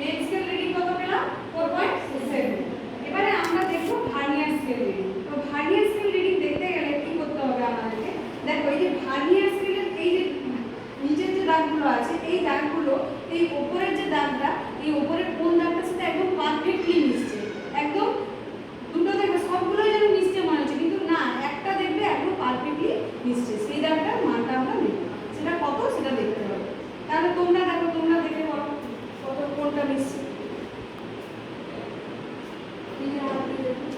Main scale reading কত পেলাম 4.7। এবারে আমরা দেখব ভার্নিয়ার স্কেল রিডিং। তো ভার্নিয়ার স্কেল রিডিং দেখতে গেলে কি করতে হবে আমাদেরকে? দেখো এই যে ভার্নিয়ার স্কেলের এই যে নিচের যে দাগগুলো আছে, এই দাগগুলো এই উপরের যে দাগটা, এই উপরের কোন দাগটার সাথে একদম পারফেক্টলি মিশছে। একদম দুটো দেখবে সবগুলোই যেন মিশছে মনে হচ্ছে, কিন্তু না, একটা দেখবে একদম পারফেক্টলি মিশছে। সেই দাগটার মানটা আমরা নেব, সেটা কত সেটা দেখতে হবে। তাহলে তোমরা দেখো, তোমরা দেখে বলো কত কোনটা মিশছে। নিজের হাত দিয়ে দেখো।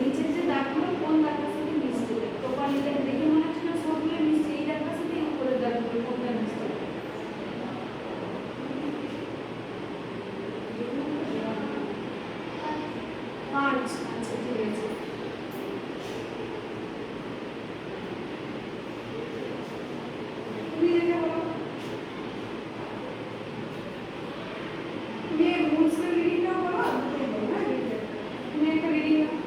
নিচের যে দাগগুলো কোন দাগটার সাথে মিশছে প্রপারলি দেখে মনে হচ্ছে না সবগুলো মিশছে। এই দাগটার সাথে উপরের দাগগুলো কোনটা মিশছে? পাঁচ। আচ্ছা ঠিক আছে। তুমি দেখে বলো, তুমি এই মূল স্কেল রিডিংটা বলো, তুমি বলো না, তুমি একটা রিডিং দাও।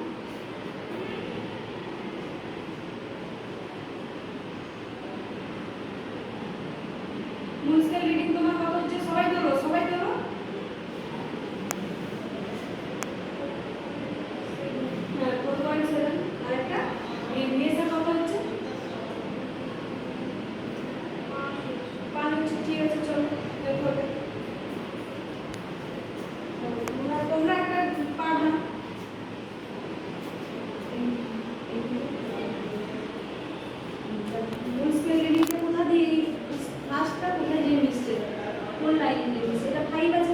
মূল স্কেল রিডিং তোমার কত হচ্ছে? সবাই ধরো, সবাই ধরো। হ্যাঁ 4.7। আরেকটা মেয়েটা কত হচ্ছে? 5 হচ্ছে। ঠিক আছে, চলো দেখো। তোমরা একটা পারবে না। মূল স্কেল রিডিংটা কোথা দিয়ে লাস্টটা কোথায় দিয়ে মিশছে, কোন লাইনে দিয়ে মিশছে? এটা 5 আছে